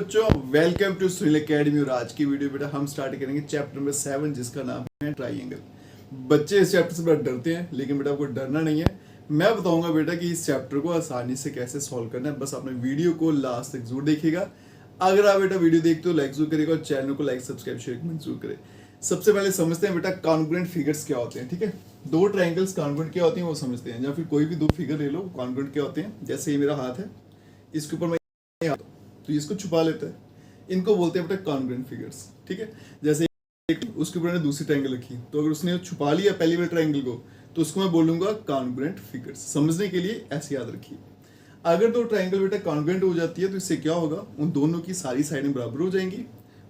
बच्चों, welcome to Sunil academy. और आज की वीडियो बेटा हम स्टार्ट करेंगे चैप्टर नंबर 7 जिसका नाम है ट्राइंगल। बच्चे इस चैप्टर से बड़ा डरते हैं, लेकिन बेटा आपको डरना नहीं है। मैं बताऊंगा बेटा कि इस चैप्टर को आसानी से कैसे सॉल्व करना है। बस आपने वीडियो को लास्ट तक जरूर देखिएगा। अगर आप बेटा वीडियो देखते हो लाइक जरूर करिएगा और चैनल को लाइक सब्सक्राइब शेयर कमेंट जरूर करें। सबसे पहले समझते हैं बेटा कॉन्ग्रुएंट फिगर्स क्या होते हैं। ठीक है, दो ट्राइंगल्स कॉन्ग्रुएंट क्या होती हैं वो समझते हैं, या फिर कोई भी दो फिगर ले लो कॉन्ग्रुएंट क्या होते हैं। जैसे ये मेरा हाथ है, इसके ऊपर मैं तो इसको छुपा लेता है, इनको बोलते हैं बेटा कॉन्ग्रुएंट फिगर्स। ठीक है, जैसे उसके ऊपर दूसरी ट्रायंगल रखी, तो अगर उसने छुपा लिया पहली वाले ट्रायंगल को तो उसको मैं बोलूंगा कॉन्ग्रुएंट फिगर्स। समझने के लिए ऐसे याद रखिए। अगर दो ट्रायंगल बेटा कॉन्ग्रुएंट हो जाती है तो इससे क्या होगा, उन दोनों की सारी साइडें बराबर हो जाएंगी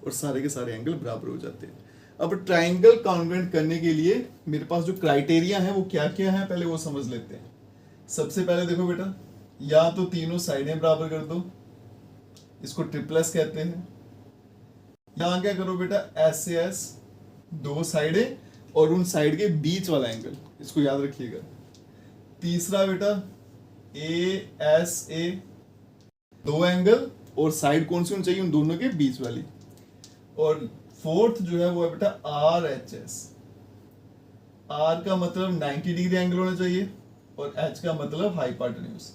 और सारे के सारे एंगल बराबर हो जाते हैं। अब ट्रायंगल कॉन्ग्रुएंट करने के लिए मेरे पास जो क्राइटेरिया है वो क्या क्या है पहले वो समझ लेते हैं। सबसे पहले देखो बेटा, या तो तीनों साइडें बराबर कर दो, इसको ट्रिपलेस कहते हैं। यहां क्या करो बेटा, एस से एस दो साइडें और उन साइड के बीच वाला एंगल, इसको याद रखिएगा। तीसरा बेटा ए एस ए दो एंगल और साइड कौन सी होनी चाहिए, उन दोनों के बीच वाली। और फोर्थ जो है वो है बेटा आर एच एस। आर का मतलब 90 डिग्री एंगल होना चाहिए और एच का मतलब हाइपोटेन्यूज।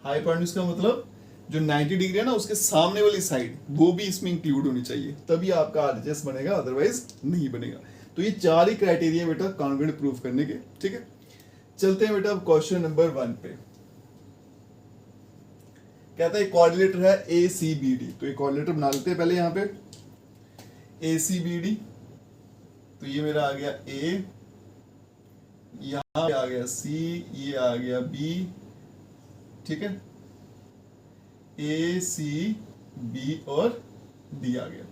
हाइपोटेन्यूज का मतलब जो 90 डिग्री है ना उसके सामने वाली साइड वो भी इसमें इंक्लूड होनी चाहिए, तभी आपका आरएचएस बनेगा, अदरवाइज नहीं बनेगा। तो ये चार ही क्राइटेरिया बेटा कॉन्ग्रुएंट प्रूफ करने के। ठीक है, चलते हैं बेटा अब क्वेश्चन नंबर 1 पे। कहता है कोऑर्डिनेटर है ए सी बी डी, तो ये कोऑर्डिनेटर बना लेते हैं पहले। यहाँ पे ए सी बी डी, तो ये मेरा आ गया ए, यहाँ पे आ गया सी, ये आ गया बी। ठीक है, ए सी बी और डी आ गया।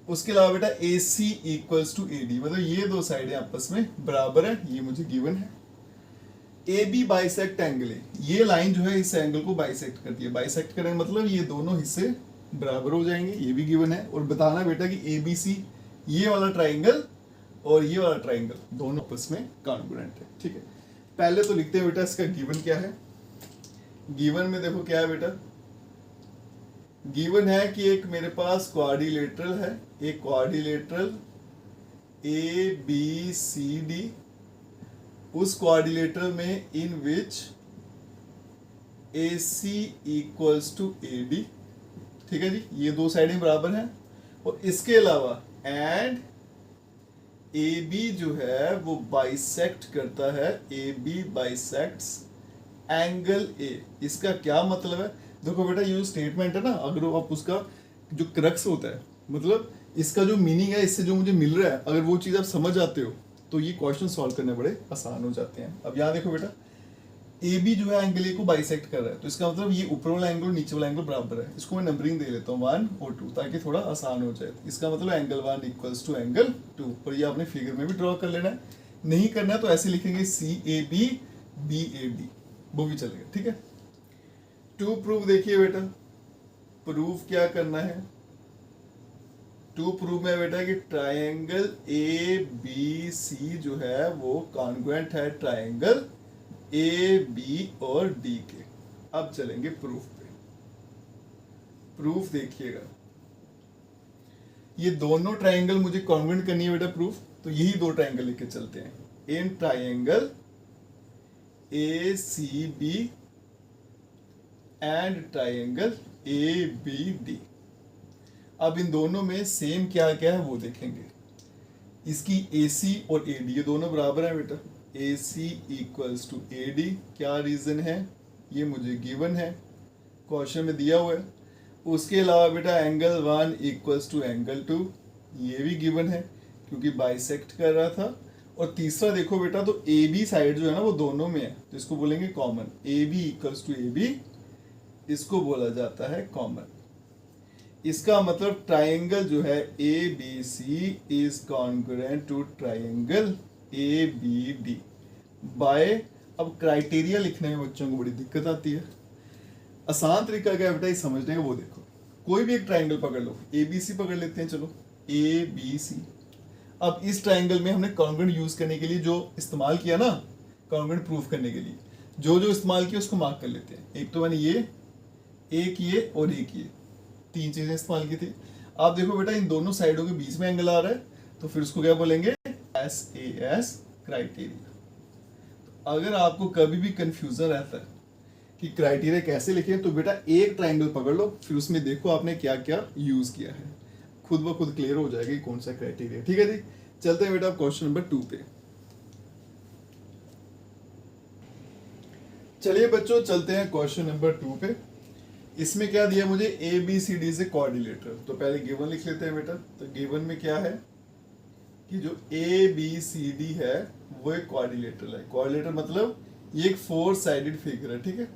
उसके अलावा बेटा ए C equals to A D, मतलब ये दो साइडें आपस में बराबर है, ये मुझे गिवन है। ए बी बाइसेक्ट एंगल है, ये लाइन जो है इस एंगल को बाइसेक्ट करती है। बाइसेक्ट करें मतलब ये दोनों हिस्से बराबर हो जाएंगे, ये भी गिवन है। और बताना बेटा कि ए बी सी ये वाला ट्राइंगल और ये वाला ट्राइंगल दोनों आपस में कॉन्ग्रुएंट है। ठीक है, पहले तो लिखते हैं बेटा इसका गिवन क्या है। गिवन में देखो क्या है बेटा, गिवन है कि एक मेरे पास क्वाड्रिलेटरल है, एक quadrilateral A B C D, उस क्वाड्रिलेटरल में in which A C equals to A D. ठीक है जी, ये दो साइडें बराबर हैं। और इसके अलावा एंड ए बी जो है वो बाइसेक्ट करता है, A B bisects angle A. इसका क्या मतलब है, देखो बेटा ये जो स्टेटमेंट है ना, अगर आप उसका जो क्रक्स होता है, मतलब इसका जो मीनिंग है, इससे जो मुझे मिल रहा है, अगर वो चीज़ आप समझ आते हो तो ये क्वेश्चन सॉल्व करने बड़े आसान हो जाते हैं। अब यहाँ देखो बेटा, ए बी जो है एंगल ए को बाइसेक्ट कर रहा है, तो इसका मतलब ये ऊपर वाला एंगल और नीचे वाला एंगल बराबर है। इसको मैं नंबरिंग दे लेता हूँ 1 और 2 ताकि थोड़ा आसान हो जाए। इसका मतलब एंगल 1 इक्वल्स टू एंगल 2, और ये आपने फिगर में भी ड्रॉ कर लेना है। नहीं करना है तो ऐसे लिखेंगे C A B B A D, वो भी चलेगा। ठीक है, टू प्रूफ देखिए बेटा, प्रूफ क्या करना है। टू प्रूफ में बेटा कि ट्रायंगल ए बी सी जो है वो कॉन्ग्रुएंट है ट्रायंगल ए बी और डी के। अब चलेंगे प्रूफ पे। प्रूफ देखिएगा, ये दोनों ट्रायंगल मुझे कॉन्ग्रुएंट करनी है बेटा प्रूफ, तो यही दो ट्रायंगल लेके चलते हैं। In triangle A C B and triangle A B D. अब इन दोनों में सेम क्या क्या है वो देखेंगे। इसकी ए सी और ए डी ये दोनों बराबर है बेटा, ए C equals to A D. क्या रीजन है, ये मुझे गिवन है, क्वेश्चन में दिया हुआ है। उसके अलावा बेटा एंगल 1 इक्वल्स टू एंगल 2, ये भी गिवन है क्योंकि बाइसेक्ट कर रहा था। और तीसरा देखो बेटा, तो ए बी साइड जो है ना वो दोनों में है, तो इसको बोलेंगे common. A B equals to A B, इसको बोला जाता है कॉमन। इसका मतलब ट्रायंगल जो है A B C is congruent to triangle A B D by. अब क्राइटेरिया लिखने में बच्चों को बड़ी दिक्कत आती है। आसान तरीका क्या है बेटा ये समझने का, वो देखो। कोई भी एक ट्रायंगल पकड़ लो, ए बी सी पकड़ लेते हैं, चलो ए बी सी। अब इस ट्रायंगल में हमने कॉन्ग्रुएंट यूज करने के लिए जो इस्तेमाल किया ना, कॉन्ग्रुएंट प्रूफ करने के लिए जो जो इस्तेमाल किया उसको मार्क कर लेते हैं। एक तो मैंने ये, एक ये और एक ये। तीन चीजें इस्तेमाल की थी। आप देखो बेटा इन दोनों साइडों के बीच में एंगल आ रहा है, तो फिर उसको क्या बोलेंगे, SAS क्राइटेरिया। अगर आपको कभी भी कंफ्यूजन रहता है कि क्राइटेरिया कैसे लिखें, तो बेटा एक ट्राइंगल पकड़ लो, फिर उसमें देखो आपने क्या क्या यूज किया है, खुद ब खुद क्लियर हो जाएगा कि कौन सा क्राइटेरिया। ठीक है जी, चलते हैं बेटा क्वेश्चन नंबर 2 पे। चलिए बच्चों चलते हैं क्वेश्चन नंबर 2 पे। इसमें क्या दिया मुझे, ABCD से कोऑर्डिनेटर। तो पहले गिवन लिख लेते हैं बेटा। तो गिवन में क्या है कि जो ABCD है वो एक कोऑर्डिनेटर है। कोऑर्डिनेटर मतलब ये एक 4 साइडेड फिगर है, ठीक है।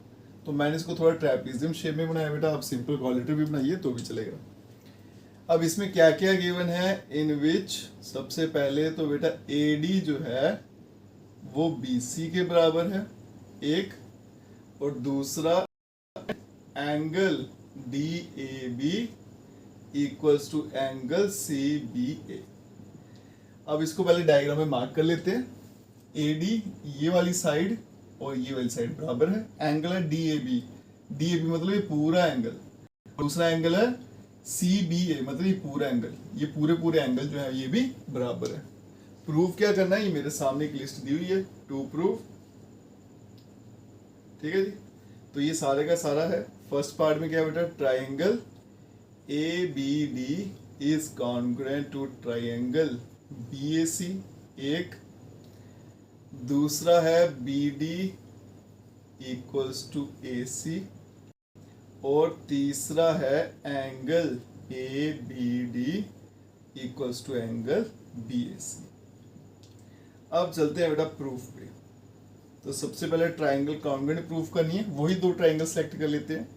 तो मैंने इसको थोड़ा ट्रेपेजियम शेप में बनाया बेटा, आप सिंपल कोऑर्डिनेटर भी बनाइए तो भी चलेगा। अब इसमें क्या क्या गिवन है, इन विच सबसे पहले तो बेटा AD जो है वो BC के बराबर है एक, और दूसरा angle DAB equals to angle CBA। अब इसको पहले डायग्राम में मार्क कर लेते हैं। AD ये वाली साइड और ये वाली साइड बराबर है, एंगल है DAB, DAB मतलब ये पूरा एंगल, दूसरा एंगल है CBA मतलब ये पूरा एंगल, ये पूरे पूरे एंगल जो है ये भी बराबर है। प्रूफ क्या करना है, ये मेरे सामने एक लिस्ट दी हुई है, टू प्रूफ। ठीक है जी, तो ये सारे का सारा है। फर्स्ट पार्ट में क्या है बेटा, triangle ABD is congruent to triangle BAC एक, दूसरा है BD इक्वल्स टू AC, और तीसरा है angle ABD equals to angle BAC। अब चलते हैं बेटा प्रूफ पे। तो सबसे पहले ट्राइंगल कॉन्ग्रुएंट प्रूफ करनी है, वही दो ट्राइंगल सेलेक्ट कर लेते हैं।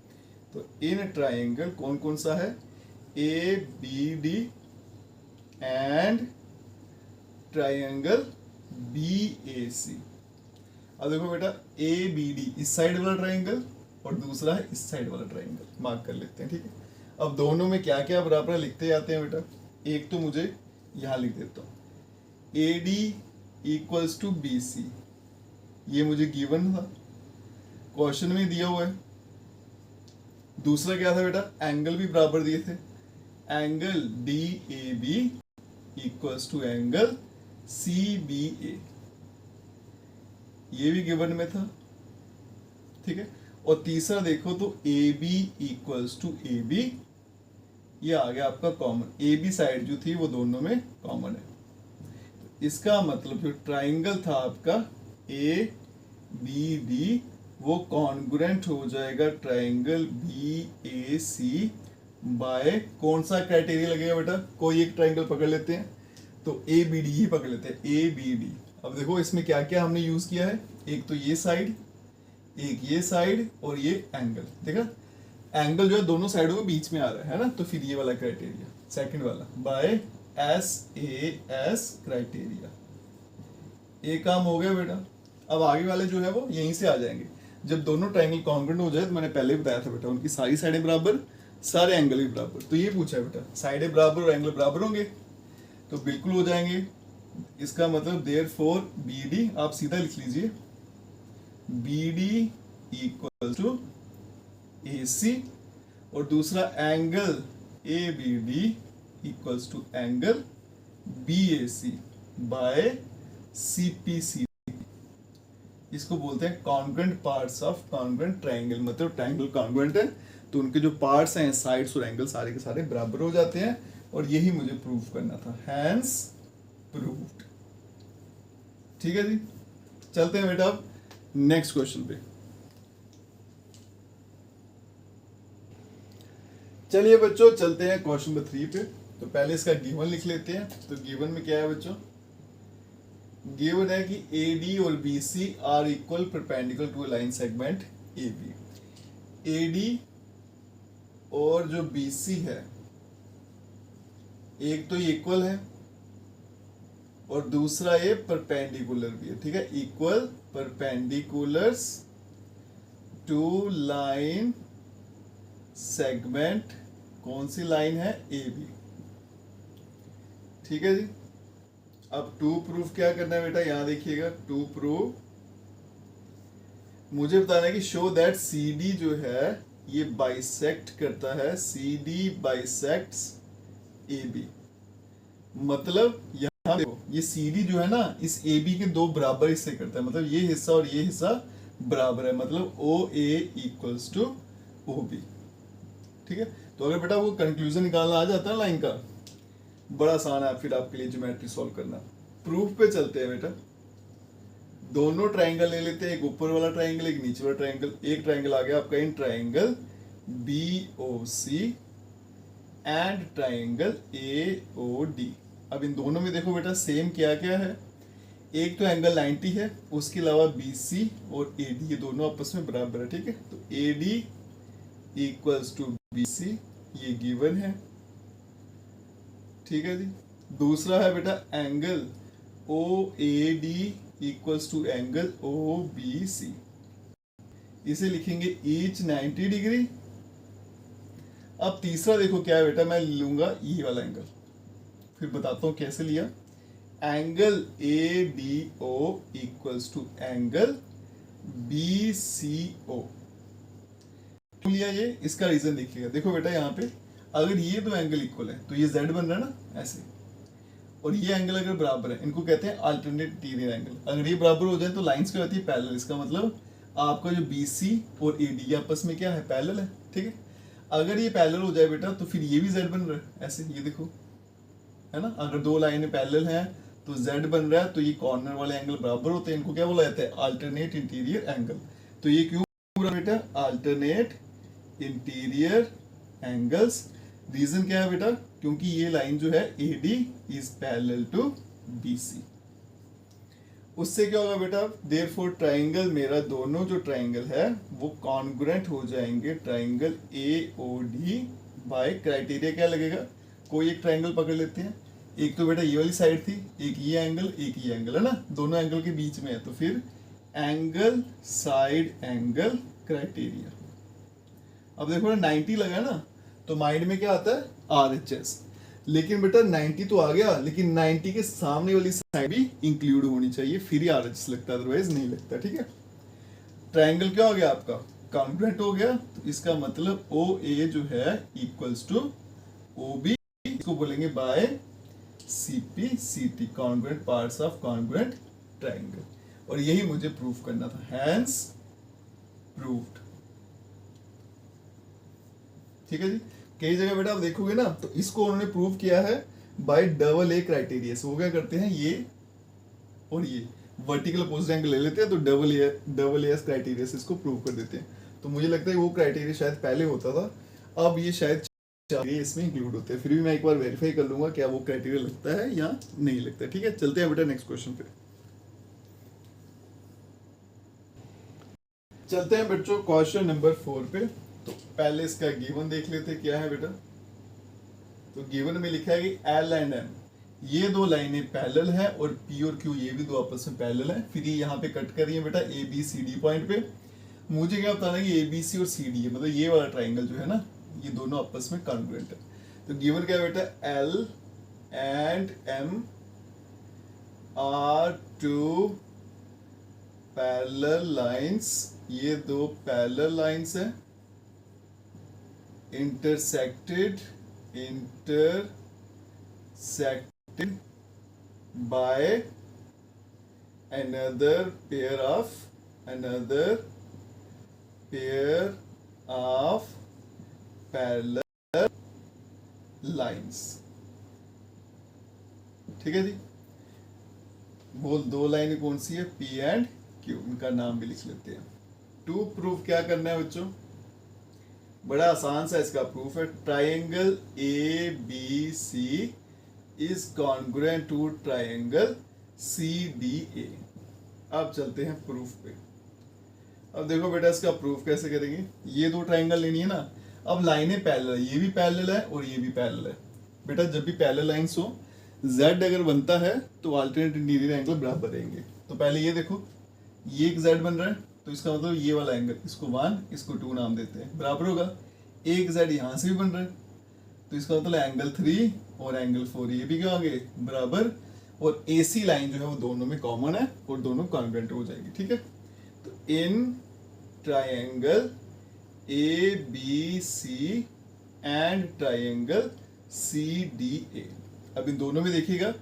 तो इन ट्राइंगल कौन कौन सा है, ABD एंड ट्राइंगल BAC। अब देखो बेटा ABD इस साइड वाला ट्राइंगल और दूसरा है इस साइड वाला ट्राइंगल, मार्क कर लेते हैं। ठीक है, अब दोनों में क्या क्या बराबर लिखते जाते हैं बेटा। एक तो मुझे यहां लिख देता हूं, AD इक्वल्स टू BC, ये मुझे गिवन था, क्वेश्चन में दिया हुआ है। दूसरा क्या था बेटा, एंगल भी बराबर दिए थे, angle DAB equals to angle CBA, ये भी गिवन में था। ठीक है, और तीसरा देखो तो AB इक्वल्स टू AB, ये आ गया आपका कॉमन, AB साइड जो थी वो दोनों में कॉमन है। तो इसका मतलब जो ट्राइंगल था आपका ABD वो कॉन्ग्रुएंट हो जाएगा ट्राइंगल BAC बाय कौन सा क्राइटेरिया लगेगा बेटा, कोई एक ट्राइंगल पकड़ लेते हैं। तो ABD ही पकड़ लेते हैं, ABD। अब देखो इसमें क्या क्या हमने यूज किया है, एक तो ये साइड, एक ये साइड, और ये एंगल। देखा एंगल जो है दोनों साइडों के बीच में आ रहा है ना, तो फिर ये वाला क्राइटेरिया सेकंड वाला बाय SAS क्राइटेरिया। एक काम हो गया बेटा। अब आगे वाले जो है वो यहीं से आ जाएंगे। जब दोनों ट्राइंगल कॉन्ग्रुएंट हो जाए, तो मैंने पहले ही बताया था बेटा उनकी सारी साइडें बराबर, सारे एंगल भी बराबर। तो ये पूछा है बेटा साइडें बराबर और एंगल बराबर होंगे, तो बिल्कुल हो जाएंगे। इसका मतलब देयरफॉर BD आप सीधा लिख लीजिए, BD इक्वल टू AC, और दूसरा angle ABD equals to angle BAC by CPC। इसको बोलते हैं congruent parts of congruent triangle, मतलब ट्राइंगल कॉन्ग्रुएंट है तो उनके जो पार्ट्स हैं साइड्स और एंगल सारे के सारे बराबर हो जाते हैं, और यही मुझे प्रूफ करना था, हैंस प्रूव्ड। ठीक है जी, चलते हैं बेटा अब नेक्स्ट क्वेश्चन पे। चलिए बच्चों चलते हैं क्वेश्चन नंबर 3 पे। तो पहले इसका गिवन लिख लेते हैं। तो गिवन में क्या है बच्चों, गिवन है कि AD और BC are equal perpendicular to line segment AB। AD और जो BC है एक तो ये इक्वल है और दूसरा ये परपेंडिकुलर भी है। ठीक है, equal perpendiculars to line segment, कौन सी लाइन है, AB। ठीक है जी, अब टू प्रूफ क्या करना है बेटा, यहां देखिएगा, टू प्रूफ मुझे बताना है कि शो दैट CD जो है ये बाइसेक्ट करता है, CD बाइसेक्ट्स AB। मतलब यहाँ देखो ये CD जो है ना इस AB के दो बराबर हिस्से करता है, मतलब ये हिस्सा और ये हिस्सा बराबर है, मतलब OA इक्वल्स टू OB। ठीक है, तो अगर बेटा वो कंक्लूजन निकालना आ जाता है लाइन का, बड़ा आसान है फिर आपके लिए ज्योमेट्री सॉल्व करना। प्रूफ पे चलते हैं बेटा। दोनों ट्राइंगल ले लेते हैं, एक ऊपर वाला ट्राइंगल एक नीचे वाला ट्राइंगल। एक ट्राइंगल आ गया आपका in triangle BOC and triangle AOD। अब इन दोनों में देखो बेटा सेम क्या क्या है, एक तो एंगल 90 है, उसके अलावा BC और AD ये दोनों आपस में बराबर है। ठीक है, तो AD इक्वल्स टू BC ये गिवन है। ठीक है जी, दूसरा है बेटा angle OAD equals to angle OBC, इसे लिखेंगे ईच 90 डिग्री। अब तीसरा देखो क्या है बेटा, मैं लूंगा ये वाला एंगल, फिर बताता हूं कैसे लिया। Angle ADO equals to angle BCO क्यों लिया ये, इसका रीजन देखिएगा। देखो बेटा यहाँ पे अगर ये दो एंगल इक्वल है तो ये Z बन रहा है ना ऐसे, और ये एंगल अगर बराबर है, इनको कहते हैं अल्टरनेट इंटीरियर एंगल। अगर ये बराबर हो जाए तो लाइंस क्या होती है, पैरेलल। इसका मतलब आपका जो BC और AD आपस में क्या है, पैरेलल है। ठीक है, अगर ये पैरेलल हो जाए बेटा तो फिर ये भी Z बन रहा है ऐसे, ये देखो है ना। अगर दो लाइनें पैरेलल हैं तो Z बन रहा है, तो ये कॉर्नर वाले एंगल बराबर होते हैं, इनको क्या बोला जाता है, अल्टरनेट इंटीरियर एंगल। तो ये क्यों पूरा बेटा, अल्टरनेट इंटीरियर एंगल्स। रीजन क्या है बेटा, क्योंकि ये लाइन जो है AD is parallel to BC। उससे क्या होगा बेटा, देयरफॉर ट्राइंगल मेरा दोनों जो ट्राइंगल है वो कॉन्ग्रुएंट हो जाएंगे ट्राइंगल AOD बाय क्राइटेरिया क्या लगेगा, कोई एक ट्राइंगल पकड़ लेते हैं, एक तो बेटा ये वाली साइड थी, एक ये एंगल है ना, दोनों एंगल के बीच में है, तो फिर एंगल साइड एंगल क्राइटेरिया। अब देखो ना 90 लगा ना, तो माइंड में क्या आता है, RHS। लेकिन बेटा 90 तो आ गया, लेकिन 90 के सामने वाली साइड भी इंक्लूड होनी चाहिए, फिर ही RHS लगता है, अदरवाइज नहीं लगता। ठीक है, ट्राइंगल क्या हो गया आपका, कॉन्ग्रुएंट हो गया, तो इसका मतलब OA जो है इक्वल्स टू OB, इसको बोलेंगे by CP/CT, congruent parts of congruent triangle. और यही मुझे प्रूफ करना था, हैंस प्रूव्ड। ठीक है जी, कई जगह बेटा आप देखोगे ना तो इसको उन्होंने प्रूव किया है बाय AA क्राइटेरिया से। वो क्या करते हैं, ये और ये वर्टिकल अपोजिट एंगल ले लेते हैं, तो AA क्राइटेरिया से इसको प्रूव कर देते हैं। तो मुझे लगता है वो क्राइटेरिया शायद पहले होता था, अब ये शायद इसमें इंक्लूड होते हैं। फिर भी मैं एक बार वेरीफाई कर लूंगा क्या वो क्राइटेरिया लगता है या नहीं लगता है। ठीक है, चलते हैं बेटा नेक्स्ट क्वेश्चन पे। चलते हैं बच्चों क्वेश्चन नंबर 4 पे। तो पहले इसका गिवन देख लेते हैं क्या है बेटा। तो गिवन में लिखा है कि L एंड M ये दो लाइनें पैरेलल है, और P और Q ये भी दो आपस में पैरेलल है। फिर ये यहाँ पे कट कर रही है बेटा ABCD पॉइंट पे। मुझे क्या बताना है कि ABC और CD है, मतलब ये वाला ट्राइंगल जो है ना, ये दोनों आपस में कॉन्ग्रुएंट है। तो गिवन क्या है बेटा, L and M are two parallel lines, ये दो पैरेलल लाइंस है, intersected by another pair of parallel lines। ठीक है जी, बोल दो लाइनें कौन सी है, P एंड Q, इनका नाम भी लिख लेते हैं। टू प्रूफ क्या करना है बच्चों, बड़ा आसान सा इसका प्रूफ है। Triangle ABC is congruent to triangle CDA। अब चलते हैं प्रूफ पे। अब देखो बेटा इसका प्रूफ कैसे करेंगे, ये दो ट्राइंगल लेनी है ना। अब लाइनें पैरेलल है, ये भी पैरेलल है और ये भी पैरेलल है। बेटा जब भी पैरेलल लाइंस हो, Z अगर बनता है तो अल्टरनेट इंटीरियर एंगल बराबर रहेंगे। तो पहले ये देखो, ये एक Z बन रहा है, तो इसका मतलब ये वाला एंगल, इसको 1 इसको 2 नाम देते हैं, बराबर होगा। एक Z यहाँ से भी बन रहा है, तो इसका मतलब एंगल 3 और एंगल 4 ये भी क्या होंगे, बराबर। और AC लाइन जो है वो दोनों में कॉमन है और दोनों कॉन्ग्रुएंट हो जाएगी। ठीक है, तो in triangle ABC and triangle CDA। अब इन दोनों में देखिएगा,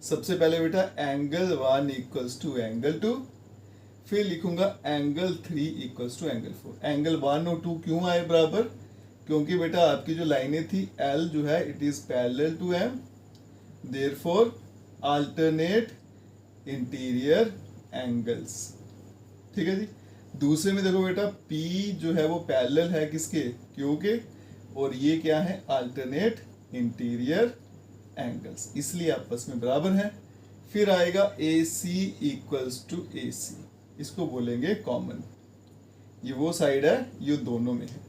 सबसे पहले बेटा एंगल 1 इक्वल्स टू एंगल 2, फिर लिखूंगा angle 3 equals to angle 4। Angle 1 और 2 क्यों आए बराबर? क्योंकि बेटा आपकी जो लाइनें थी L जो है it is parallel to M, therefore alternate interior angles. ठीक है जी। दूसरे में देखो बेटा P जो है वो पैरेलल है किसके? Q के, और ये क्या है? अल्टरनेट इंटीरियर एंगल्स, इसलिए आपस में बराबर है। फिर आएगा AC इक्वल्स टू AC, इसको बोलेंगे कॉमन। ये वो साइड है, ये दोनों में है।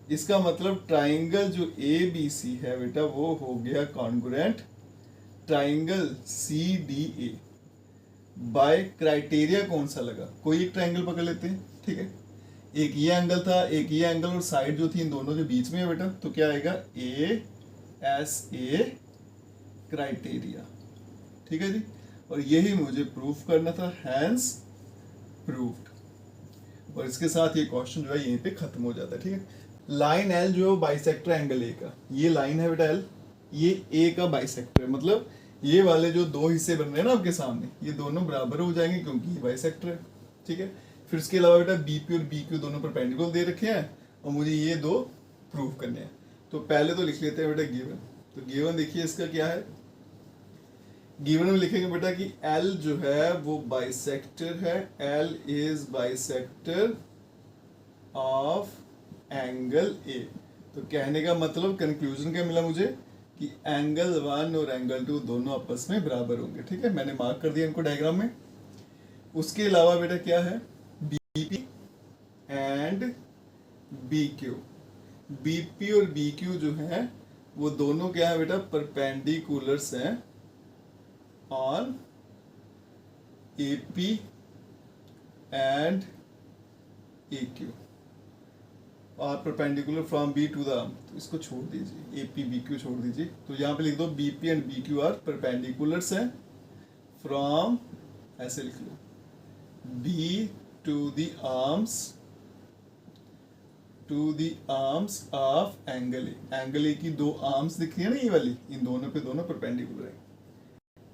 इसका मतलब ट्राइंगल जो ABC है बेटा वो हो गया congruent triangle CDA। By criteria कौन सा लगा? कोई एक ट्राइंगल पकड़ लेते हैं, ठीक है। एक ये एंगल था, एक ये एंगल, और साइड जो थी इन दोनों के बीच में है बेटा, तो क्या आएगा? ASA criteria. ठीक है जी। और यही मुझे प्रूफ करना था, हैंस प्रूव्ड। और इसके साथ ये क्वेश्चन जो है यहीं पे खत्म हो जाता है। ठीक है। लाइन L जो है बाइसेक्टर एंगल A का, ये लाइन है बेटा L, ये A का बाइसेक्टर है। मतलब ये वाले जो दो हिस्से बन रहे हैं ना आपके सामने, ये दोनों बराबर हो जाएंगे क्योंकि ये बाइसेक्टर है। ठीक है। फिर इसके अलावा बेटा BP और BQ दोनों परपेंडिकुलर दे रखे हैं, और मुझे ये दो प्रूव करने हैं। तो पहले तो लिख लेते हैं बेटा गिवन। तो गिवन देखिए इसका क्या है। गिवन में लिखेंगे बेटा कि L जो है वो बाइसेक्टर है, L is bisector of angle A। तो कहने का मतलब कंक्लूजन क्या मिला मुझे कि एंगल 1 और एंगल 2 दोनों आपस में बराबर होंगे। ठीक है, मैंने मार्क कर दिया इनको डायग्राम में। उसके अलावा बेटा क्या है? BP and BQ। BP और BQ जो है वो दोनों क्या है बेटा? परपेंडिकुलर्स हैं ऑन AP एंड AQ, और perpendicular from B to the, तो इसको छोड़ दीजिए, AP BQ छोड़ दीजिए। तो यहाँ पे लिख दो BP and BQ are perpendiculars हैं फ्रॉम, ऐसे लिख लो, B to the arms of angle A। Angle A की दो आर्म्स दिख रही है ना, ये वाली, इन दोनों पे दोनों परपेंडिकुलर है।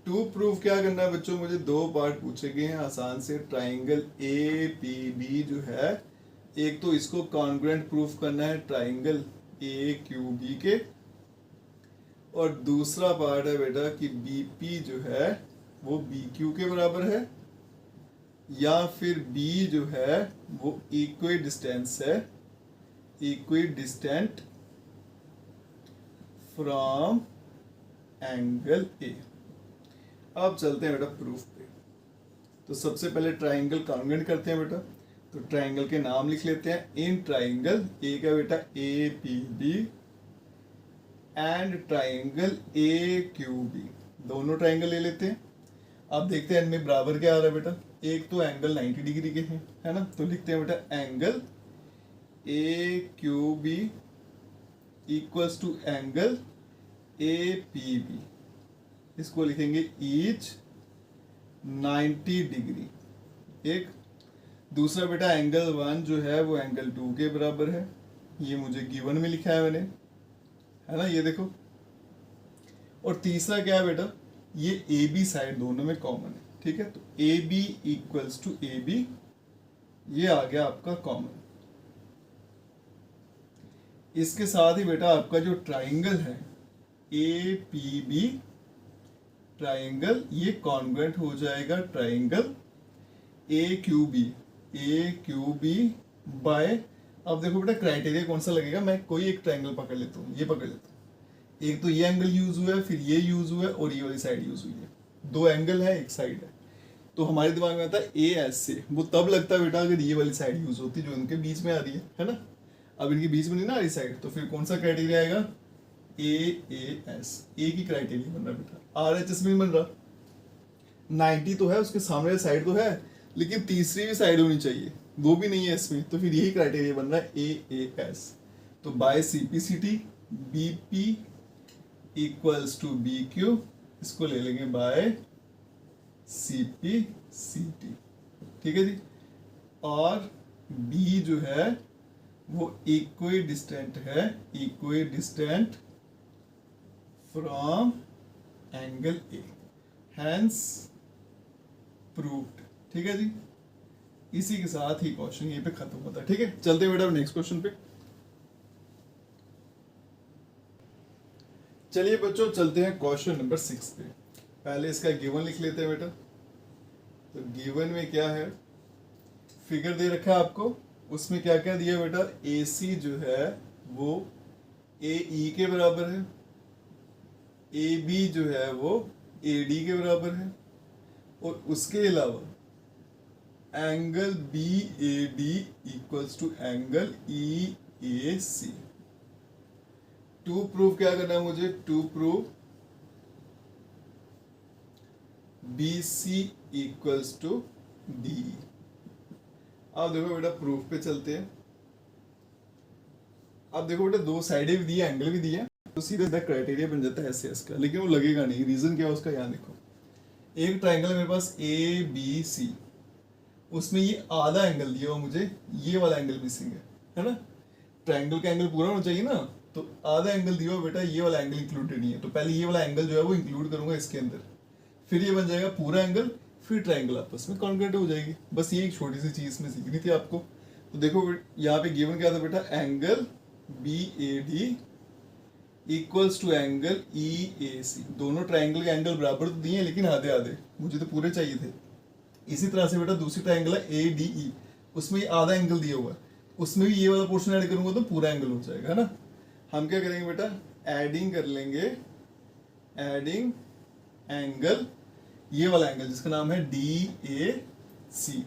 टू प्रूफ क्या करना है बच्चों? मुझे दो पार्ट पूछे गए हैं आसान से। ट्राइंगल APB जो है, एक तो इसको कॉन्ग्रुएंट प्रूफ करना है ट्राइंगल AQB के, और दूसरा पार्ट है बेटा कि BP जो है वो BQ के बराबर है, या फिर B जो है वो इक्विडिस्टेंस है, इक्विडिस्टेंट फ्रॉम एंगल A। अब चलते हैं बेटा प्रूफ पे। तो सबसे पहले ट्राइंगल कॉन्ग्रुएंट करते हैं बेटा। तो ट्राइंगल के नाम लिख लेते हैं। इन ट्राइंगल A का बेटा APB एंड ट्राइंगल AQB, दोनों ट्राइंगल ले लेते हैं। अब देखते हैं इनमें बराबर क्या आ रहा है बेटा। एक तो एंगल 90 डिग्री के हैं, है ना, तो लिखते हैं बेटा angle AQB equals to angle APB, इसको लिखेंगे ईच 90 डिग्री। एक दूसरा बेटा एंगल 1 जो है वो एंगल 2 के बराबर है, ये मुझे गिवन में लिखा है मैंने, है ना, ये देखो। और तीसरा क्या है बेटा? ये AB साइड दोनों में कॉमन है। ठीक है, तो AB इक्वल्स टू AB, ये आ गया आपका कॉमन। इसके साथ ही बेटा आपका जो ट्राइंगल है APB ट्राइंगल, ये कॉन्ग्रुएंट हो जाएगा ट्राइंगल AQB बाय, अब देखो बेटा क्राइटेरिया कौन सा लगेगा। मैं कोई एक ट्राइंगल पकड़ लेता हूँ, ये पकड़ लेता हूँ। एक तो ये एंगल यूज हुआ है, फिर ये यूज हुआ है, और ये वाली साइड यूज हुई है। दो एंगल है, एक साइड है। तो हमारे दिमाग में आता है AS से, वो तब लगता है बेटा अगर ये वाली साइड यूज होती जो इनके बीच में आ रही है ना। अब इनके बीच में नहीं ना आ रही साइड, तो फिर कौन सा क्राइटेरिया आएगा? AAS, A की क्राइटेरिया बन रहा है बेटा, RHS में बन रहा। 90 तो है, उसके सामने साइड तो है, लेकिन तीसरी भी साइड होनी चाहिए, वो भी नहीं है इसमें, तो फिर यही क्राइटेरिया बन रहा है AAS। तो by CPCT BP equals to BQ, इसको ले लेंगे बाय CPCT। ठीक है जी। और B जो है वो इक्वी डिस्टेंट है, equidistant from angle A, hence proved. ठीक है जी, इसी के साथ ही क्वेश्चन यहीं पे खत्म होता है। ठीक है, चलते हैं बेटा नेक्स्ट क्वेश्चन पे। चलिए बच्चों चलते हैं क्वेश्चन नंबर 6 पे। पहले इसका गिवन लिख लेते हैं बेटा। तो गिवन में क्या है, फिगर दे रखा है आपको, उसमें क्या क्या दिया बेटा, ए सी जो है वो ए ई के बराबर है, ए बी जो है वो ए डी के बराबर है, और उसके अलावा angle B A D equals to angle E A C. To prove क्या करना है मुझे, to prove B C equals to D. अब देखो बेटा प्रूफ पे चलते हैं। अब देखो बेटा दो साइडें भी दी है, एंगल भी दिया, तो सीधा सीधा क्राइटेरिया बन जाता है एस एस का, लेकिन वो लगेगा नहीं। रीजन क्या है उसका, यहाँ देखो, एक ट्राइंगल है मेरे पास ए बी सी, उसमें ये आधा एंगल दिया हुआ मुझे, ये वाला एंगल मिसिंग है ना। ट्राइंगल का एंगल पूरा होना चाहिए ना, तो आधा एंगल दिया हुआ बेटा, ये वाला एंगल इंक्लूडेड नहीं है, तो पहले ये वाला एंगल जो है वो इंक्लूड करूंगा इसके अंदर, फिर ये बन जाएगा पूरा एंगल, फिर ट्राइंगल आपस में कॉन्ग्रुएंट हो जाएगी। बस ये एक छोटी सी चीज में सीखनी थी आपको। तो देखो यहाँ पे गिवन क्या था बेटा, angle B A D equals to angle E A C. दोनों ट्राइंगल के एंगल बराबर तो दिए हैं, लेकिन आधे आधे, मुझे तो पूरे चाहिए थे। इसी तरह से बेटा दूसरी ट्राइंगल है ए डी ई, उसमें ये आधा एंगल दिया हुआ है, उसमें भी ये वाला पोर्शन ऐड करूंगा तो पूरा एंगल हो जाएगा, है ना। हम क्या करेंगे बेटा, एडिंग कर लेंगे, एडिंग एंगल, ये वाला एंगल जिसका नाम है D A C,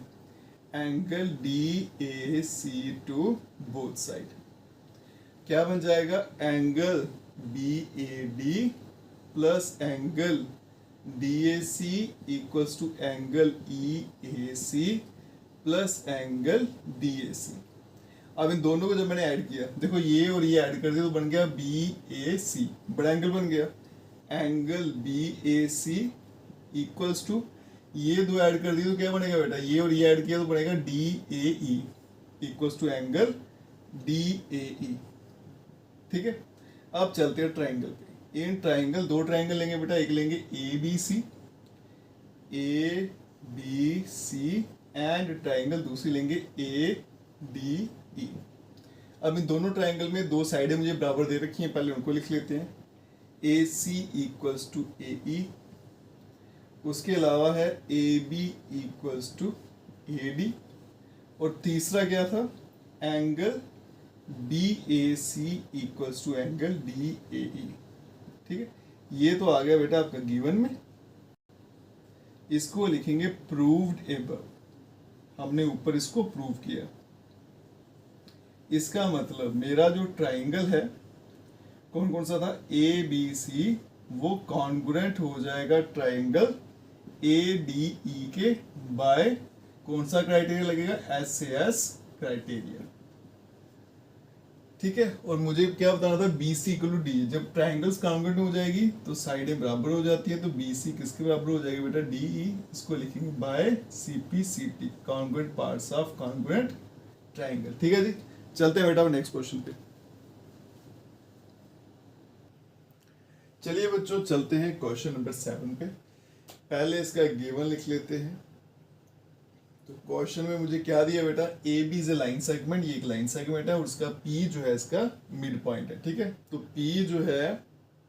angle D A C to both side, क्या बन जाएगा, angle B A D plus angle D A C equals to angle E A C plus angle D A C. अब इन दोनों को जब मैंने ऐड किया, देखो ये और ये ऐड कर दिया तो बन गया बी ए सी, बड़ा एंगल बन गया। Angle B A C equals to, ये दो ऐड कर दिए तो क्या बनेगा बेटा, ये और ये ऐड किया तो बनेगा D A E equals to angle D A E. ठीक है, अब चलते हैं ट्राइंगल पे। इन ट्राइंगल, दो ट्राइंगल लेंगे बेटा, एक लेंगे A B C, A B C, and triangle दूसरी लेंगे ए डी ई। अब इन दोनों ट्राइंगल में दो साइडें मुझे बराबर दे रखी हैं, पहले उनको लिख लेते हैं। ए सी इक्वल्स टू ए ई, उसके अलावा है A B equals to A D, और तीसरा क्या था, angle B A C equals to angle D A E. ठीक है, ये तो आ गया बेटा आपका गिवन में। इसको लिखेंगे प्रूव्ड एबव, हमने ऊपर इसको प्रूव किया। इसका मतलब मेरा जो ट्राइंगल है कौन कौन सा था, ए बी सी, वो कॉन्ग्रुएंट हो जाएगा ट्राइंगल ए डी ई के बाय कौन सा क्राइटेरिया लगेगा, एस ए एस क्राइटेरिया। ठीक है, और मुझे क्या बताना था, B C equal to D. जब ट्राइंगल्स कॉन्ग्रुएंट हो जाएगी तो साइडें बराबर हो जाती है, तो बी सी किसके बराबर हो जाएगी बेटा, डी ई। इसको लिखेंगे by C P C T, congruent parts of congruent triangle. ठीक है जी, चलते हैं बेटा नेक्स्ट क्वेश्चन पे। चलिए बच्चों चलते हैं क्वेश्चन नंबर 7 पे। पहले इसका गिवन लिख लेते हैं। तो क्वेश्चन में मुझे क्या दिया बेटा, A B is a line segment, ये एक लाइन सेगमेंट है, और उसका पी जो है इसका मिड पॉइंट है। ठीक है, तो पी जो है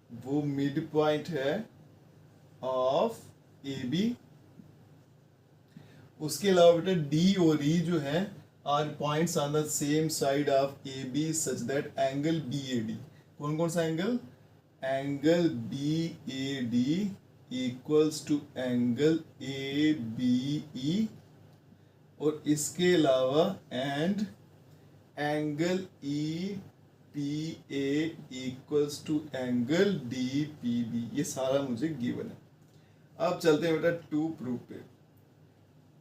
वो मिड पॉइंट है ऑफ ए बी। उसके अलावा बेटा डी और ई जो है are points on the same side of A B such that angle B A D, कौन कौन सा एंगल, angle B A D equals to angle A B E, और इसके अलावा and angle E P A equals to angle D P B. ये सारा मुझे गिवन है। अब चलते हैं बेटा टू प्रूव पे।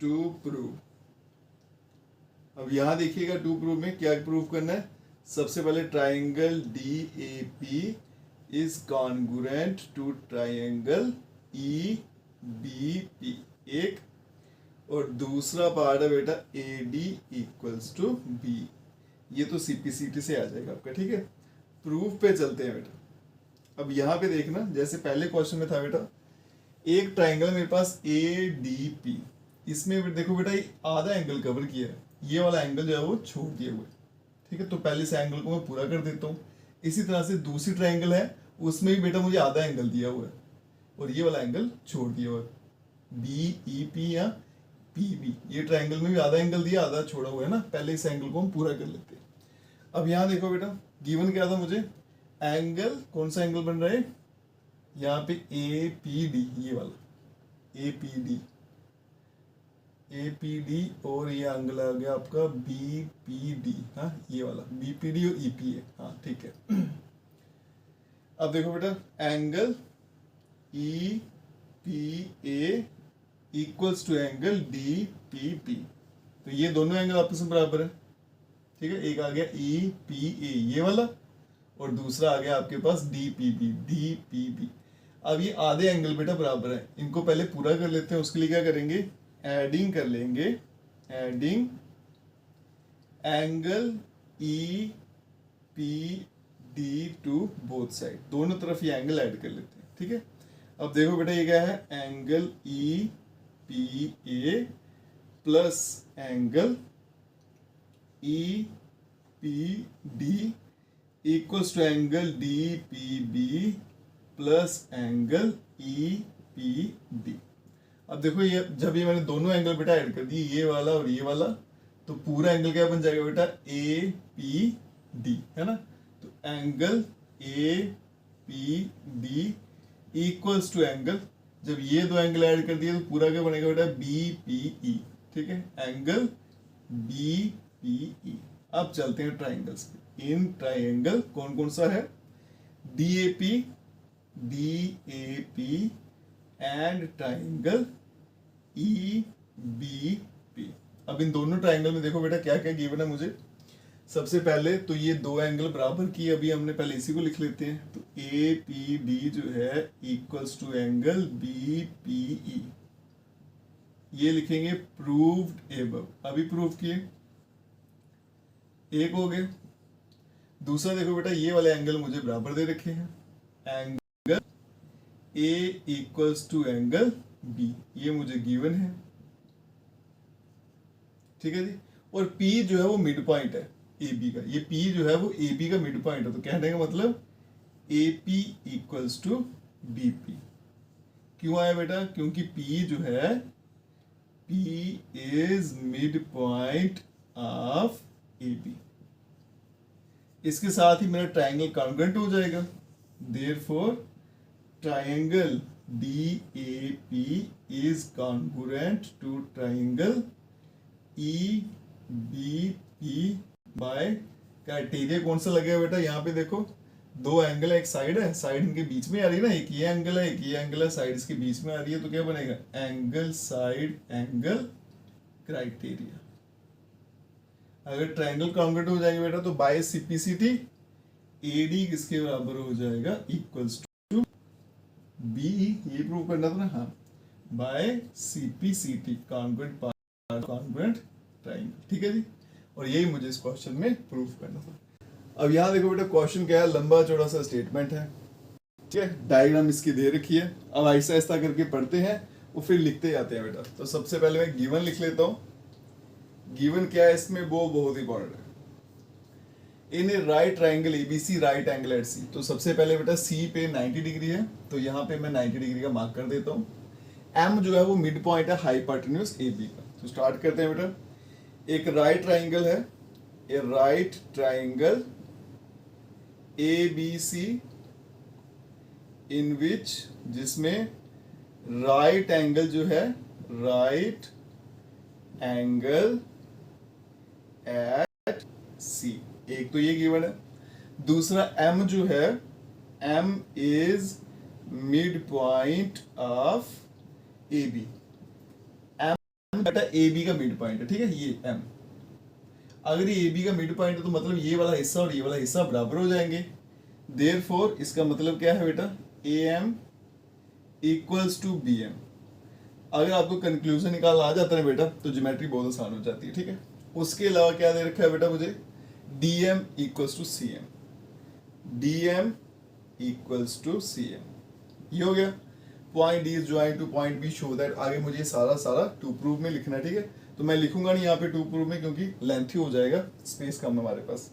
टू प्रूव, अब यहां देखिएगा टू प्रूव में क्या प्रूव करना है। सबसे पहले triangle D A P is congruent to triangle E B P, एक, और दूसरा पार्ट है बेटा A D equals to B. ये तो CPCT से आ जाएगा आपका, ठीक है। प्रूफ पे चलते हैं बेटा। अब यहाँ पे देखना, जैसे पहले क्वेश्चन में था बेटा, एक ट्राइंगल मेरे पास ADP, इसमें देखो बेटा ये आधा एंगल कवर किया है, ये वाला एंगल जो है वो छोड़ दिया हुआ है, ठीक है। तो पहले इस एंगल को मैं पूरा कर देता हूँ। इसी तरह से दूसरी ट्राइंगल है, उसमें भी बेटा मुझे आधा एंगल दिया हुआ है और ये वाला एंगल छोड़ दिया हुआ है, BEP या PB। ये ट्राइंगल में भी आधा एंगल दिया, आधा छोड़ा हुआ है ना। पहले इस एंगल को हम पूरा कर लेते हैं। अब यहाँ देखो बेटा, गिवन क्या था मुझे, एंगल, कौन सा एंगल बन रहा है यहाँ पे, APD, ये वाला APD और ये एंगल आ गया आपका BPD, हाँ ये वाला BPD और EPA, हाँ ठीक है। अब देखो बेटा, angle EPA equals to angle DPP, तो ये दोनों एंगल आपस में बराबर है, ठीक है। एक आ गया EPA ये वाला और दूसरा आ गया आपके पास DPB। अब ये आधे एंगल बेटा बराबर है, इनको पहले पूरा कर लेते हैं। उसके लिए क्या करेंगे, एडिंग कर लेंगे, adding angle EPD to both side, दोनों तरफ ये एंगल ऐड कर लेते हैं, ठीक है। अब देखो बेटा ये क्या है, angle EPA plus angle EPD equals to angle DPB plus angle EPD। अब देखो ये जब ये मैंने दोनों एंगल बेटा ऐड कर दिए, ये वाला और ये वाला, तो पूरा एंगल क्या बन जाएगा बेटा, APD, है ना। तो angle APD equals to angle, जब ये दो एंगल ऐड कर दिए तो पूरा क्या बनेगा बेटा, BPE, ठीक है, एंगल BPE। अब चलते हैं ट्राइंगल्स पे। इन ट्राइंगल कौन कौन सा है, DAP एंड ट्राइंगल EBP। अब इन दोनों ट्राइंगल में देखो बेटा क्या क्या गिवन है मुझे। सबसे पहले तो ये दो एंगल बराबर की, अभी हमने पहले इसी को लिख लेते हैं। तो APD जो है इक्वल्स टू एंगल BPE, ये लिखेंगे प्रूव्ड एबव, अभी प्रूव किए, एक हो गया। दूसरा देखो बेटा, ये वाले एंगल मुझे बराबर दे रखे हैं, angle A equals to angle B, ये मुझे गिवन है, ठीक है जी। और P जो है वो मिड पॉइंट है AB का, ये P जो है वो AB का मिड पॉइंट है, तो कहने का मतलब AP इक्वल्स टू BP। क्यों आया बेटा, क्योंकि P जो है, P is mid point of AB। इसके साथ ही मेरा ट्राइंगल कॉन्ग्रुएंट हो जाएगा, therefore triangle DAP is congruent to triangle EBP by criteria कौन सा लगेगा बेटा, यहाँ पे देखो दो एंगल है, एक साइड है, साइड इनके बीच में आ रही है ना, एक ये एंगल है, एक ये एंगल है, साइड इसके बीच में आ रही है, तो क्या बनेगा, एंगल साइड एंगल क्राइटेरिया। अगर ट्राइंगल कॉन्ग्रुएंट हो जाएंगे बेटा तो बाय CPCT AD किसके बराबर हो जाएगा, इक्वल्स टू BE, ये प्रूव करना था ना, हाँ, बाय CPCT कॉन्ग्रुएंट ट्राइंगल, ठीक है जी। और यही मुझे इस क्वेश्चन में प्रूफ करना था। अब यहाँ देखो बेटा क्वेश्चन क्या है, लंबा चौड़ा सा स्टेटमेंट है, ठीक है, डायग्राम इसकी दे रखी है। अब ऐसा ऐसा करके पढ़ते हैं और फिर लिखते जाते हैं बेटा। तो सबसे पहले मैं गिवन लिख लेता हूँ। गिवन क्या है इसमें, वो बहुत इंपॉर्टेंट है। In a right triangle ABC right angle at C, तो सबसे पहले बेटा C पे 90 डिग्री है, तो यहाँ पे मैं 90 डिग्री का मार्क कर देता हूँ। M जो है वो मिड पॉइंट है हाइपोटेन्यूज AB का। तो स्टार्ट करते हैं बेटा। एक राइट ट्राइंगल है, ए राइट ट्राइंगल ABC इन विच, जिसमें राइट एंगल जो है, राइट एंगल एट C, एक तो ये गिवन है। दूसरा M जो है, M is mid point of AB, M बेटा AB का मिड पॉइंट है, ठीक है, ये M। अगर ये AB का मिड पॉइंट है तो मतलब ये वाला हिस्सा और ये वाला हिस्सा बराबर हो जाएंगे, देयरफॉर इसका मतलब क्या है बेटा, AM इक्वल्स टू BM। अगर आपको कंक्लूजन निकालना आ जाता है बेटा तो ज्योमेट्री बहुत आसान हो जाती है, ठीक है। उसके अलावा क्या दे रखा है बेटा मुझे, DM equals to CM, DM equals to CM, ये हो गया। Point D is join to point B show that, आगे मुझे सारा टू प्रूव में लिखना है, ठीक है। तो मैं लिखूंगा नहीं यहाँ पे टू प्रूव में क्योंकि लेंथी हो जाएगा, स्पेस कम है हमारे पास।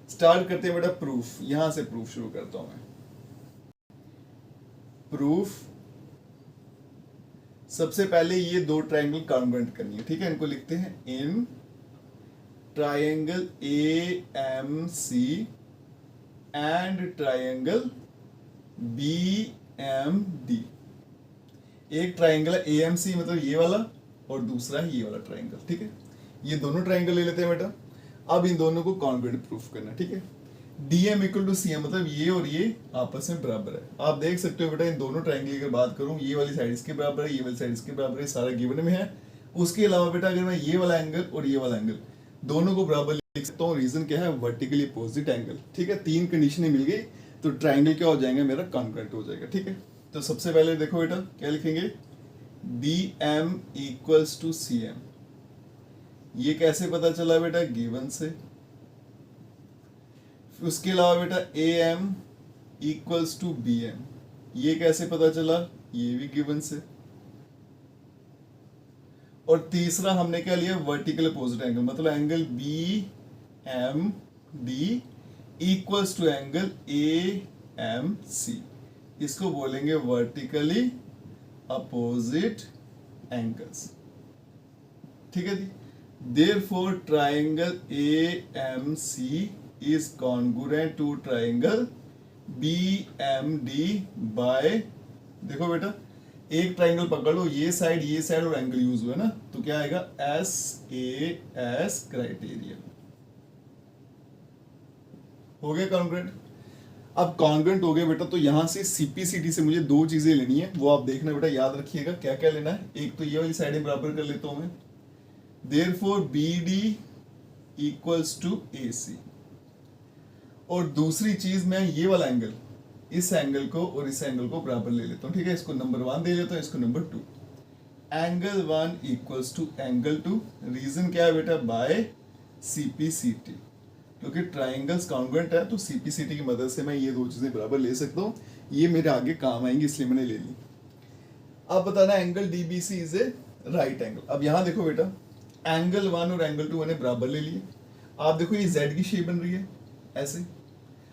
स्टार्ट करते हैं बेटा प्रूफ, यहां से प्रूफ शुरू करता हूं मैं। प्रूफ, सबसे पहले ये दो ट्रायंगल कॉन्ग्रुएंट करनी है, ठीक है। इनको लिखते हैं in triangle AMC and triangle BMD। एक ट्रायंगल है AMC मतलब ये वाला, और दूसरा है ये वाला ट्रायंगल, ठीक है। ये दोनों ट्रायंगल ले लेते हैं बेटा। अब इन दोनों को कॉन्ग्रुएंट प्रूफ करना है, ठीक है। DM इक्वल टू CM मतलब ये और ये आपस में बराबर है। आप देख सकते हो बेटा इन दोनों ट्रायंगल की अगर बात करूं, ये वाली साइड इसके बराबर है, ये वाली साइड इसके बराबर है, सारा गिवन में है। उसके अलावा बेटा अगर मैं ये वाला एंगल और ये वाला एंगल दोनों को बराबर लिख सकता हूँ, रीजन क्या है, वर्टिकली अपोजिट एंगल, ठीक है। तीन कंडीशनें मिल गई तो ट्रायंगल क्या हो जाएगा, मेरा कॉन्ग्रुएंट हो जाएगा, ठीक है। तो सबसे पहले देखो बेटा क्या लिखेंगे, DM इक्वल्स टू CM। ये कैसे पता चला बेटा, गिवन से। उसके अलावा बेटा AM इक्वल्स टू BM, ये कैसे पता चला, ये भी गिवन से। और तीसरा हमने क्या लिया, वर्टिकल अपोजिट एंगल, मतलब angle BMD equals to angle AMC, इसको बोलेंगे वर्टिकली अपोजिट एंगल्स, ठीक है जी। Therefore triangle AMC is congruent to triangle BMD by, देखो बेटा एक ट्रायंगल पकड़ लो, ये साइड और एंगल यूज हुआ है ना, तो क्या आएगा, SAS क्राइटेरिया, हो गया कॉन्ग्रुएंट। अब कॉन्ग्रुएंट हो गया बेटा, तो यहां से CPCT से मुझे दो चीजें लेनी है, वो आप देखना बेटा, याद रखिएगा क्या क्या लेना है। एक तो ये वाली साइडें बराबर कर लेता हूं मैं, therefore BD equals to AC। और दूसरी चीज मैं ये वाला एंगल, इस एंगल को और इस एंगल को बराबर ले लेता हूं, ठीक है। इसको नंबर 1 दे लेता हूं, इसको number 2। Angle 1 equals to angle 2, reason क्या है बेटा, बाय CPCT, क्योंकि ट्राइंगल्स कॉन्ग्रुएंट है तो CPCT की मदद से मैं ये दो चीजें बराबर ले सकता हूँ, ये मेरे आगे काम आएंगी, इसलिए मैंने ले ली। अब बताना angle DBC is a right angle. अब यहां देखो बेटा, एंगल 1 और एंगल 2 मैंने बराबर ले लिए। आप देखो ये Z की शेप बन रही है ऐसे,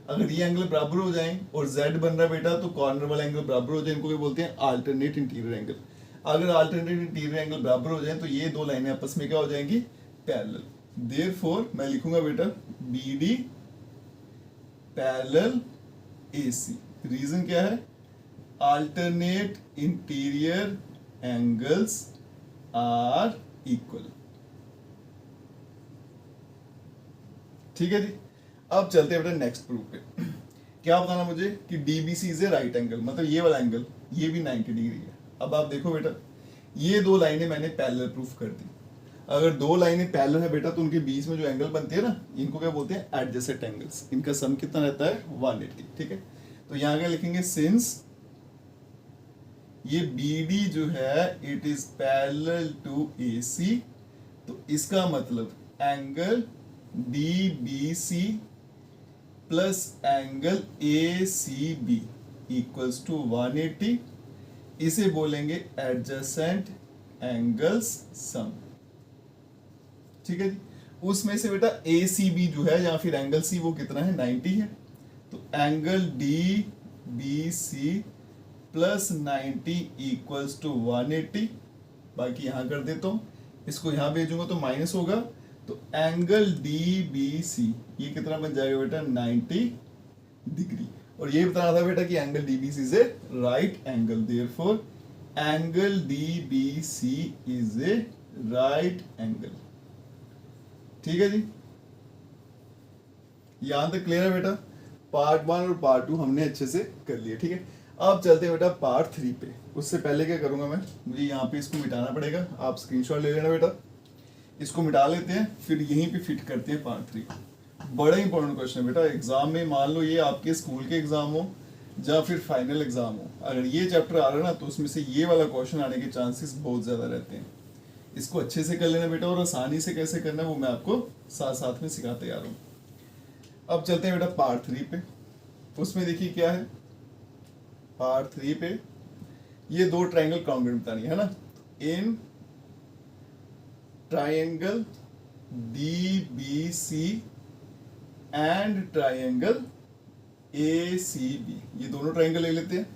अगर ये एंगल बराबर हो जाएं और Z बन रहा है बेटा, तो कॉर्नर वाला एंगल बराबर हो जाए, इनको क्या बोलते हैं, अल्टरनेट इंटीरियर एंगल। अगर अल्टरनेट इंटीरियर एंगल बराबर हो जाए तो ये दो लाइनें आपस में क्या हो जाएंगी, पैरेलल। देयरफॉर मैं लिखूंगा बेटा BD पैरेलल AC। रीजन क्या है, alternate interior angles are equal, ठीक है जी। अब चलते हैं बेटा नेक्स्ट प्रूफ पे। क्या बताना मुझे कि DBC is a right angle, मतलब ये वाला एंगल ये भी 90 डिग्री है। अब आप देखो बेटा, ये दो लाइनें मैंने पैरेलल प्रूफ कर दी। अगर दो लाइनें पैरेलल है बेटा, तो उनके बीच में जो एंगल बनते हैं ना, इनको क्या बोलते हैं, एडजेसेंट एंगल्स। इनका सम कितना रहता है, 180, ठीक है। तो यहाँ क्या लिखेंगे, सिंस ये BD जो है it is parallel to AC, तो इसका मतलब angle DBC plus angle ACB equals to 180, इसे बोलेंगे एडजेसेंट एंगल्स सम, ठीक है जी। उसमें से बेटा ACB जो है या फिर एंगल C वो कितना है, 90 है। तो angle DBC plus 90 equals to 180, बाकी यहां कर देता हूं, इसको यहां भेजूंगा तो माइनस होगा, तो एंगल DBC ये कितना बन जाएगा बेटा, 90 डिग्री। और ये बताना था बेटा कि angle DBC is a right angle, therefore angle DBC is a right angle, ठीक है जी। यहां तक क्लियर है बेटा, पार्ट 1 और पार्ट 2 हमने अच्छे से कर लिया, ठीक है। अब चलते हैं बेटा पार्ट 3 पे। उससे पहले क्या करूंगा मैं, मुझे यहाँ पे इसको मिटाना पड़ेगा, आप स्क्रीनशॉट ले लेना बेटा। इसको मिटा लेते हैं, फिर यहीं पे फिट करते हैं पार्ट 3। बड़ा इंपॉर्टेंट क्वेश्चन है बेटा, एग्जाम में मान लो ये आपके स्कूल के एग्जाम हो या फिर फाइनल एग्जाम हो, अगर ये चैप्टर आ रहा है ना, तो उसमें से ये वाला क्वेश्चन आने के चांसेस बहुत ज्यादा रहते हैं। इसको अच्छे से कर लेना बेटा, और आसानी से कैसे करना है वो मैं आपको साथ साथ में सिखाते आ रहा हूँ। अब चलते हैं बेटा पार्ट 3 पे। उसमें देखिए क्या है, पार्ट 3 पे ये दो ट्रायंगल कॉन्ग्रुएंट बतानी है ना। In triangle DBC and triangle ACB, ये दोनों ट्रायंगल ले लेते हैं।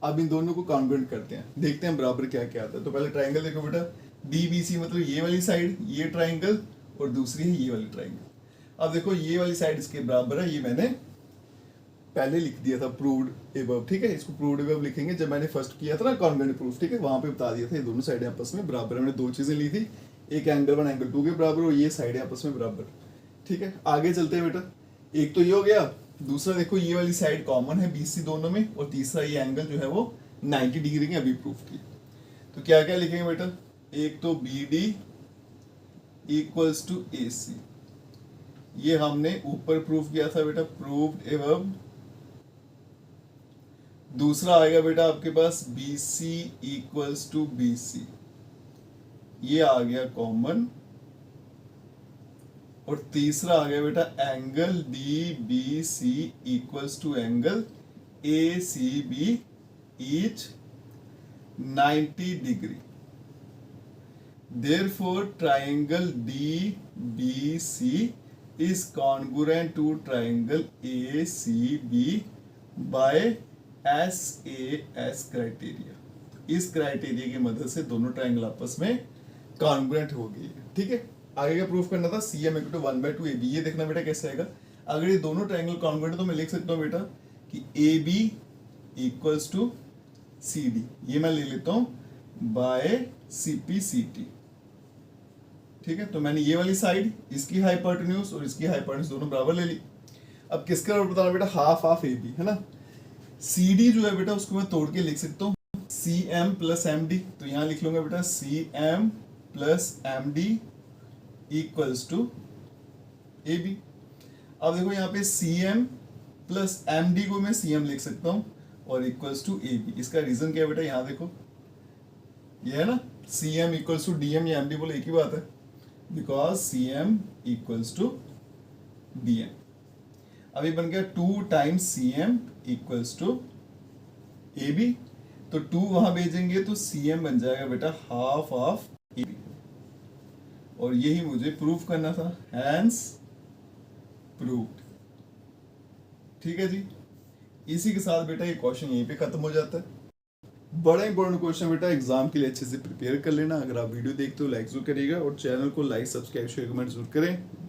अब इन दोनों को कॉन्ग्रुएंट करते हैं, देखते हैं बराबर क्या क्या आता है। तो पहले ट्रायंगल देखो बेटा, DBC मतलब ये वाली साइड, ये ट्रायंगल, और दूसरी है ये वाली ट्रायंगल। अब देखो ये वाली साइड इसके बराबर है, ये मैंने पहले लिख दिया था प्रूव्ड एबव, ठीक है। इसको प्रूव्ड एबव लिखेंगे, जब मैंने फर्स्ट किया था ना कॉन्ग्रुएंट प्रूफ, ठीक है, वहां पे बता दिया था ये दोनों साइडें आपस में बराबर है। मैंने दो चीजें ली थी, एक एंगल 1 एंगल 2 के बराबर और ये साइडें आपस में बराबर, ठीक है। आगे चलते हैं बेटा, एक तो ये हो गया, दूसरा देखो ये वाली साइड कॉमन है BC दोनों में, और तीसरा ये एंगल जो है वो 90 डिग्री के अभी प्रूफ की। तो क्या क्या लिखेंगे बेटा, एक तो BD इक्वल्स टू AC, ये हमने ऊपर प्रूफ किया था बेटा, प्रूव्ड एबव। दूसरा आएगा बेटा आपके पास BC इक्वल्स टू BC, ये आ गया कॉमन। और तीसरा आ गया बेटा angle DBC equals to angle ACB each 90 degree. Therefore, triangle DBC is congruent to triangle ACB by SAS criteria. इस क्राइटेरिया की मदद से दोनों ट्रायंगल आपस में कॉन्ग्रुएंट हो गई है, ठीक है। आगे का प्रूफ करना था CM इक्वल टू 1/2 AB। ये देखना बेटा कैसे आएगा, अगर ये दोनों ट्रायंगल कॉन्ग्रुएंट है तो मैं लिख सकता हूँ बेटा कि AB इक्वल्स टू CD, ये मैं ले लेता हूँ बाय CPCT, ठीक है। तो मैंने ये वाली साइड, इसकी हाइपोटेन्यूज और इसकी हाइपोटेन्यूज दोनों बराबर ले ली। अब किसका बराबर बताना बेटा, हाफ ऑफ AB, है ना। CD जो है बेटा उसको मैं तोड़ के लिख सकता हूँ CM प्लस MD, तो यहाँ लिख लूंगा बेटा CM plus MD equals to AB। अब देखो यहाँ पे CM प्लस MD को मैं CM लिख सकता हूँ और इक्वल्स टू AB। इसका रीजन क्या है बेटा, यहाँ देखो ये है ना, CM इक्वल्स टू DM, या MD बोले एक ही बात है, because CM equals to DM। अभी बन गया 2 times CM equals to AB, तो 2 वहां भेजेंगे तो CM बन जाएगा बेटा हाफ ऑफ AB, और यही मुझे प्रूफ करना था, हैंस प्रूव्ड, ठीक है जी। इसी के साथ बेटा ये क्वेश्चन यहीं पे खत्म हो जाता है। बड़ा इंपॉर्टेंट क्वेश्चन बेटा, एग्जाम के लिए अच्छे से प्रिपेयर कर लेना। अगर आप वीडियो देखते हो लाइक जरूर करिएगा, और चैनल को लाइक सब्सक्राइब शेयर कमेंट जरूर करें।